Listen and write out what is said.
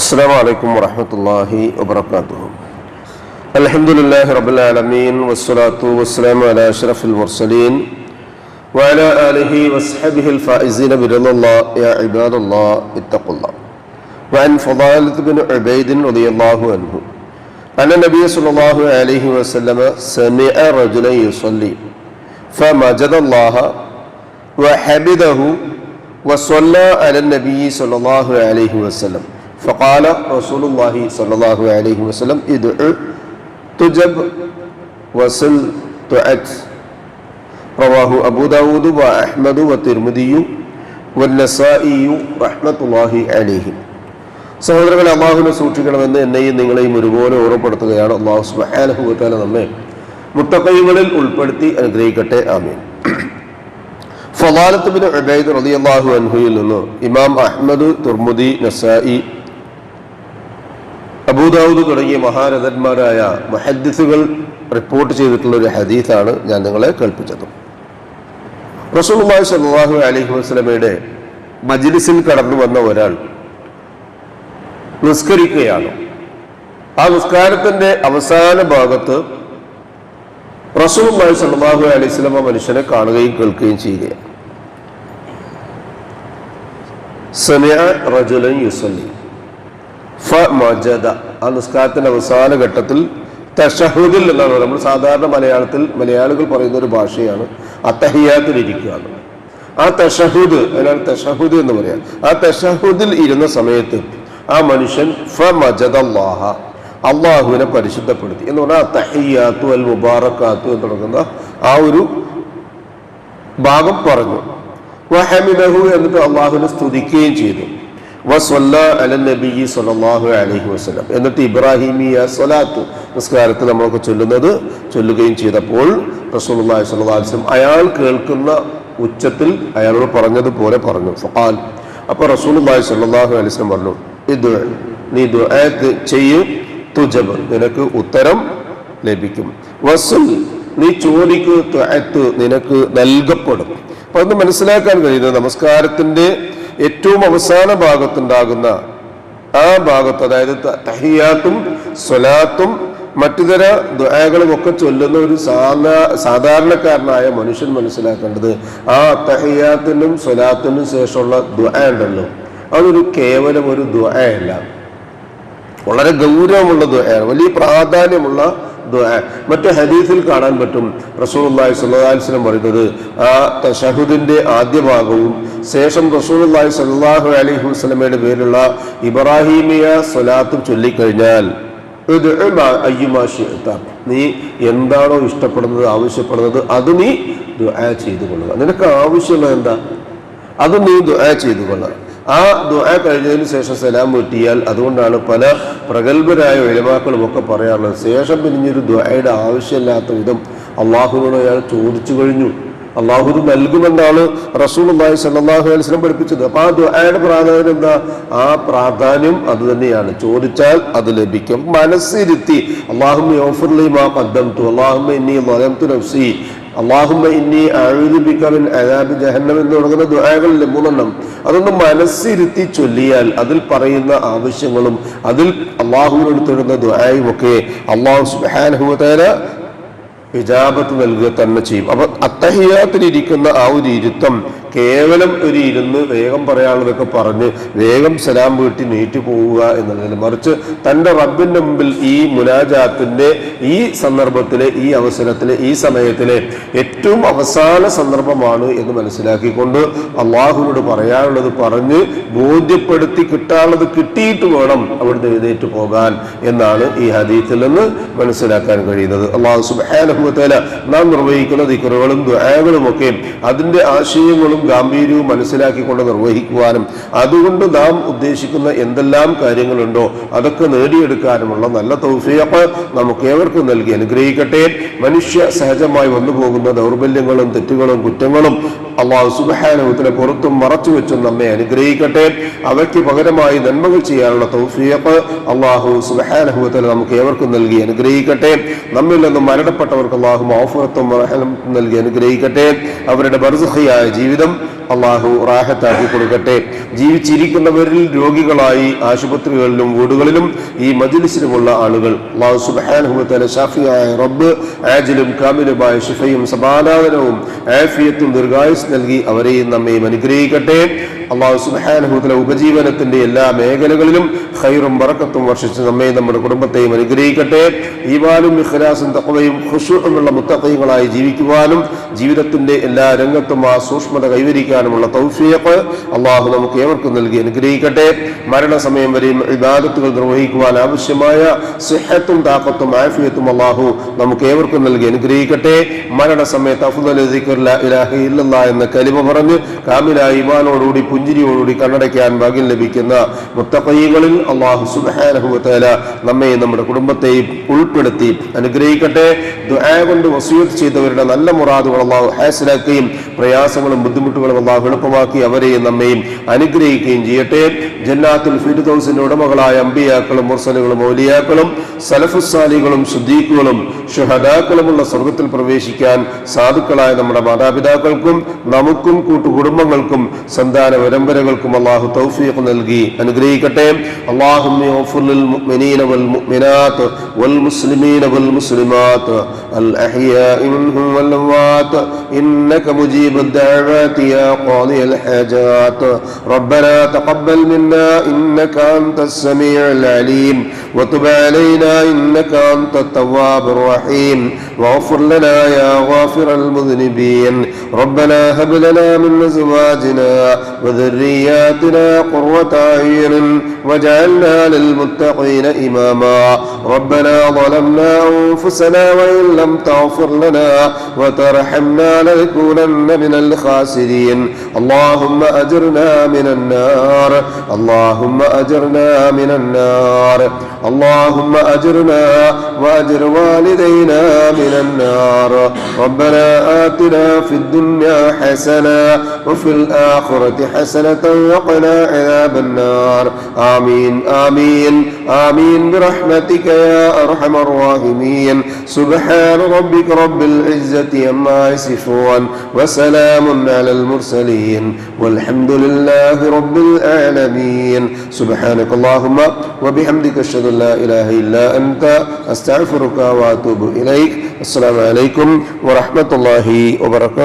السلام عليكم ورحمة الله وبركاته. الحمد لله رب العالمين والصلاة والسلام على أشرف المرسلين وعلى آله وصحبه الفائزين برضا الله. يا عباد الله اتقوا الله. وعن فضالة بن عبيد رضي الله عنه أن النبي صلى الله عليه وسلم سمع رجلا يصلي فمجد الله وحمده وصلى على النبي صلى الله عليه وسلم فقال رسول الله صلى الله عليه وسلم ادعو تجب وصل تعت. رواه أبو داود وأحمد والترمذي والنسائي رحمة الله عليه. സഹോദരങ്ങളെ, അള്ളാഹുവിനെ സൂക്ഷിക്കണമെന്ന് എന്നെയും നിങ്ങളെയും ഒരുപോലെ ഓർമ്മപ്പെടുത്തുകയാണ്. അള്ളാഹു സുബ്ഹാനഹു വ തആല നമ്മെ മുത്തഖീങ്ങളിൽ ഉൾപ്പെടുത്തി അനുഗ്രഹിക്കട്ടെ. ആമീൻ. ഫളാലത്ത് ബിൻ ഉബൈദ് റളിയല്ലാഹു അൻഹുവിൽ നിന്ന് ഇമാം അഹ്മദ്, തുർമുദി, നസായി, അബൂദാവൂദ് തുടങ്ങിയ മഹാരഥന്മാരായ മുഹദ്ദിസുകൾ റിപ്പോർട്ട് ചെയ്തിട്ടുള്ള ഒരു ഹദീസാണ് ഞാൻ നിങ്ങളെ കേൾപ്പിച്ചത്. റസൂലുള്ളാഹി സ്വല്ലല്ലാഹു അലൈഹി വസല്ലമയുടെ മജ്ലിസിൽ കടന്നു വന്ന ഒരാൾ നിസ്കരിക്കുകയാണ്. ആ നിസ്കാരത്തിന്റെ അവസാന ഭാഗത്ത് റസൂലുള്ളാഹി സ്വല്ലല്ലാഹു അലൈഹി വസല്ലമ മനുഷ്യനെ കാണുകയും കേൾക്കുകയും ചെയ്യുകയാണ്. സമിഅ റജുലൻ യുസല്ലി ഫമജദ. ആ നിസ്കാരത്തിന്റെ അവസാന ഘട്ടത്തിൽ തശഹുദിൽ എന്നാണ് നമ്മൾ സാധാരണ മലയാളികൾ പറയുന്ന ഒരു ഭാഷയാണ് അത്തഹിയാത്തിൽ ഇരിക്കുക. ആ തശഹുദ്, അതിനാണ് തശഹുദ് എന്ന് പറയാം. ആ തശഹുദിൽ ഇരുന്ന സമയത്ത് ആ മനുഷ്യൻ ഫമജദല്ലാഹ, അള്ളാഹുവിനെ പരിശുദ്ധപ്പെടുത്തി എന്ന് പറഞ്ഞാൽ തഹിയാത്തു അൽ മുബാറക്കാത്തു എന്ന് തുടങ്ങുന്ന ആ ഒരു ഭാഗം പറഞ്ഞു. വഹമിദഹു, എന്നിട്ട് അള്ളാഹുവിനെ സ്തുതിക്കുകയും ചെയ്തു. വസ്വല്ലാ അല നബിയ്യി സ്വല്ലല്ലാഹു അലൈഹി വസല്ലം, എന്നിട്ട് ഇബ്രാഹിമിയ സ്വലാത്ത് നിസ്കാരത്തിൽ നമ്മളൊക്കെ ചൊല്ലുകയും ചെയ്തപ്പോൾ റസൂലുള്ളാഹി സ്വല്ലല്ലാഹു അലൈഹി വസല്ലം അയാൾ കേൾക്കുന്ന ഉച്ചത്തിൽ അയാളോട് പറഞ്ഞതുപോലെ പറഞ്ഞു. ഫഖാൽ, അപ്പോൾ റസൂലുള്ളാഹി സ്വല്ലല്ലാഹു അലൈഹി വസല്ലം പറഞ്ഞു, ഇദ്ഉ, നീ ദുആ ചെയ്യ്, തുജബ്, നിനക്ക് ഉത്തരം ലഭിക്കും. വസ്ൽ, നീ ചോദിക്ക്, തുഅത്ത്, നിനക്ക് നൽകപ്പെടും. അപ്പൊ അത് മനസ്സിലാക്കാൻ കഴിയുന്നത് നമസ്കാരത്തിന്റെ ഏറ്റവും അവസാന ഭാഗത്തുണ്ടാകുന്ന ആ ഭാഗത്ത്, അതായത് തഹിയാത്തും സ്വലാത്തും മറ്റുതര ദുആകളും ഒക്കെ ചൊല്ലുന്ന ഒരു സാധാരണക്കാരനായ മനുഷ്യൻ മനസ്സിലാക്കേണ്ടത് ആ തഹിയാത്തിനും സ്വലാത്തിനും ശേഷമുള്ള ദുആ ഉണ്ടല്ലോ, അതൊരു കേവലം ഒരു ദുആ അല്ല, വളരെ ഗൗരവമുള്ള ദുആയാണ്, വലിയ പ്രാധാന്യമുള്ള ദുആ. മറ്റു ഹദീസിൽ കാണാൻ പറ്റും റസൂലുള്ളാഹി സ്വല്ലല്ലാഹു അലൈഹി വസല്ലം പറയുന്നത്, ആ തശഹുദിന്റെ ആദ്യ ഭാഗവും ശേഷം റസൂലുള്ളാഹി സ്വല്ലല്ലാഹു അലൈഹി വസല്ലമയുടെ പേരിലുള്ള ഇബ്രാഹിമിയ സ്വലാത്തും ചൊല്ലിക്കഴിഞ്ഞാൽ നീ എന്താണോ ഇഷ്ടപ്പെടുന്നത്, ആവശ്യപ്പെടുന്നത്, അത് നീ ദുആ ചെയ്തു കൊള്ളുക. നിനക്ക് ആവശ്യമുള്ളത് എന്താ, അത് നീ ദുആ ചെയ്തു കൊള്ളുക. ആ ദുആ കഴിഞ്ഞതിന് ശേഷം സലാം വീട്ടിയാൽ, അതുകൊണ്ടാണ് പല പ്രഗത്ഭരായ ഉലമാക്കളും ഒക്കെ പറയാറുള്ളത്, ശേഷം പിരിഞ്ഞൊരു ദുആയുടെ ആവശ്യമില്ലാത്ത വിധം അള്ളാഹുവിനോട് അയാൾ ചോദിച്ചു കഴിഞ്ഞു, അള്ളാഹു നൽകുമെന്നാണ് റസൂലുള്ളാഹി സ്വല്ലല്ലാഹു അലൈഹി വസല്ലം പഠിപ്പിച്ചത്. അപ്പൊ ആ ദുആയുടെ പ്രാധാന്യം എന്താ? ആ പ്രാധാന്യം അത് തന്നെയാണ്, ചോദിച്ചാൽ അത് ലഭിക്കും. മനസ്സിരുത്തി അല്ലാഹുമ്മ യഗ്ഫിർ ലി മാ ഖദ്ദംതു, അല്ലാഹുമ്മ ഇന്നി ളലംതു നഫ്സി, അല്ലാഹുമ്മ ഇന്നി അഊദു ബിക മിൻ അദാബി ജഹന്നം എന്ന് തുടങ്ങുന്ന ദുആകളിലെ 3 അതൊന്ന് മനസ്സിരുത്തി ചൊല്ലിയാൽ അതിൽ പറയുന്ന ആവശ്യങ്ങളും അതിൽ അള്ളാഹുവിനോട് തേടുന്ന ദുആയും ഒക്കെ അല്ലാഹു സുബ്ഹാനഹു വ തആല ഇജാബത്ത് നൽകുക തന്നെ ചെയ്യും. അപ്പൊ അത്തഹിയാത്തിലിരിക്കുന്ന ആ ഒരു ഇരുത്തം കേവലം ഒരു ഇരുന്ന് വേഗം പറയാനുള്ളതൊക്കെ പറഞ്ഞ് വേഗം സലാം വീട്ടി നീട്ടി പോവുക എന്നുള്ളതിൽ, മറിച്ച് തൻ്റെ റബ്ബിന്റെ മുമ്പിൽ ഈ മുനാജാത്തിന്റെ ഈ സന്ദർഭത്തിലെ, ഈ അവസരത്തിലെ, ഈ സമയത്തിലെ ഏറ്റവും അവസാന സന്ദർഭമാണ് എന്ന് മനസ്സിലാക്കിക്കൊണ്ട് അള്ളാഹുവിനോട് പറയാനുള്ളത് പറഞ്ഞ് ബോധ്യപ്പെടുത്തി കിട്ടാനുള്ളത് കിട്ടിയിട്ട് വേണം അവിടുന്ന് എഴുന്നേറ്റ് പോകാൻ എന്നാണ് ഈ ഹദീസിൽ നിന്ന് മനസ്സിലാക്കാൻ കഴിയുന്നത്. അള്ളാഹു സുബ്ഹാനഹു വ തആല നാം നിർവഹിക്കുന്ന ദിക്റുകളും ദുആകളും ഒക്കെ അതിന്റെ ആശയങ്ങളും ഗാംഭീര്യവും മനസ്സിലാക്കിക്കൊണ്ട് നിർവഹിക്കുവാനും അതുകൊണ്ട് നാം ഉദ്ദേശിക്കുന്ന എന്തെല്ലാം കാര്യങ്ങളുണ്ടോ അതൊക്കെ നേടിയെടുക്കാനുമുള്ള നല്ല തൗഫീഖ് നമുക്ക് ഏവർക്കും നൽകി അനുഗ്രഹിക്കട്ടെ. മനുഷ്യ സഹജമായി വന്നു പോകുന്ന ദൗർബല്യങ്ങളും തെറ്റുകളും കുറ്റങ്ങളും അല്ലാഹു സുബ്ഹാനഹു വ തആല പുറത്തും മറച്ചു വെച്ചും നമ്മെ അനുഗ്രഹിക്കട്ടെ. അവയ്ക്ക് പകരമായി നന്മകൾ ചെയ്യാനുള്ള തൗഫീഖ് അല്ലാഹു സുബ്ഹാനഹു വ തആല നമുക്ക് ഏവർക്കും നൽകി അനുഗ്രഹിക്കട്ടെ. നമ്മിൽ നിന്നും മരണപ്പെട്ടവർക്ക് അല്ലാഹു മഗ്ഫിറത്തും റഹ്മത്തും നൽകി അനുഗ്രഹിക്കട്ടെ. അവരുടെ ബർസഖിയായ ജീവിതം അള്ളാഹു റാഹത്താക്കി കൊടുക്കട്ടെ. ജീവിച്ചിരിക്കുന്നവരിൽ രോഗികളായി ആശുപത്രികളിലും വീടുകളിലും ഈ മജ്ലിസിലുമുള്ള ആളുകൾ അള്ളാഹു സുബ്ഹാനഹു വ തആല ശാഫിയായ റബ്ബ് ആജിലും കാമിലുമായ ശിഫയും സമാധാനവും ആഫിയത്തും ദീർഘായുസ് നൽകി അവരെയും നമ്മയും അനുഗ്രഹിക്കട്ടെ. അള്ളാഹു സുബ്ഹാനഹു വ തആല ഉപജീവനത്തിന്റെ എല്ലാ മേഖലകളിലും ഖൈറും ബറക്കത്തും വർഷിച്ച് നമ്മയും നമ്മുടെ കുടുംബത്തെയും അനുഗ്രഹിക്കട്ടെ. ഈമാനും ഇഖ്ലാസും തഖ്വയും ഖുശൂഉം ഉള്ള മുത്തഖീങ്ങളായി ജീവിക്കുവാനും ജീവിതത്തിന്റെ എല്ലാ രംഗത്തും ആ സൂക്ഷ്മത കൈവരിക്കാനുമുള്ള തൗഫീഖ് അള്ളാഹു നമുക്ക് ഏവർക്കും നൽകി അനുഗ്രഹിക്കട്ടെ. മരണസമയം വരെയും ഇബാദത്തുകൾ നിർവഹിക്കുവാൻ ആവശ്യമായ സിഹത്തും താഖത്തും ആഫിയത്തും അള്ളാഹു നമുക്ക് ഏവർക്കും നൽകി അനുഗ്രഹിക്കട്ടെ. മരണസമയത്ത് അഫ്ദലു ദിക്ർ ലാ ഇലാഹ ഇല്ലല്ലാഹ് എന്ന കലിമ പറഞ്ഞ് കാമിലായ ഈമാനോടുകൂടി പുഞ്ചിരിയോടുകൂടി കണ്ണടയ്ക്കാൻ ഭാഗ്യം ലഭിക്കുന്ന മുത്തഖീങ്ങളിൽ അള്ളാഹു സുബ്ഹാനഹു വ തആല നമ്മയും നമ്മുടെ കുടുംബത്തെയും ഉൾപ്പെടുത്തി അനുഗ്രഹിക്കട്ടെ. ദുആ കൊണ്ട് വസിയത്ത് ചെയ്തവരുടെ നല്ല മുറാദുകൾ അള്ളാഹു ഹാസിലാക്കുകയും പ്രയാസങ്ങളും ബുദ്ധിമുട്ടുകളും അള്ളാഹു എളുപ്പമാക്കി അവരെയും നമ്മയും അനുഗ്രഹിക്കുകയും ചെയ്യട്ടെ. ജന്നാത്തുൽ ഫിർദൗസിന്റെ ഉടമകളായ അംബിയാക്കളും മുർസലുകളും ഔലിയാക്കളും സലഫുസ്സാലികളും സിദ്ദീഖുകളും ശുഹദാക്കളുമുള്ള സ്വർഗ്ഗത്തിൽ പ്രവേശിക്കാൻ സാധുക്കളായ നമ്മുടെ മാതാപിതാക്കൾക്കും നമുക്കും കൂട്ടുകുടുംബങ്ങൾക്കും സന്താന പരമ്പരകൾക്കും അള്ളാഹു തൗഫീഖ് നൽകി അനുഗ്രഹിക്കട്ടെ. اللهم اغفر للمؤمنين والمؤمنات والمسلمين والمسلمات الأحياء منهم والأموات إنك مجيب الدعوات يا قاضي الحاجات ربنا تقبل منا إنك أنت السميع العليم وتب علينا إنك أنت التواب الرحيم واغفر لنا يا غافر المذنبين ربنا هب لنا من أزواجنا وذرياتنا قرة أعين واجعلنا للمتقين إماما ربنا ظلمنا أنفسنا وإن لم تغفر لنا وترحمنا لنكونن من الخاسرين اللهم أجرنا من النار اللهم أجرنا من النار اللهم أجرنا وأجر والدينا من النار ربنا آتنا في الدنيا حسنة وفي الآخرة حسنة وقنا عذاب النار آمين آمين آمين برحمتك يا أرحم الراحمين سبحان ربك رب العزة عما يصفون وسلام على المرسلين والحمد لله رب العالمين سبحانك اللهم وبحمدك أشهد أن لا إله إلا أنت أستغفرك وأتوب إليك السلام عليكم ورحمة الله وبركاته.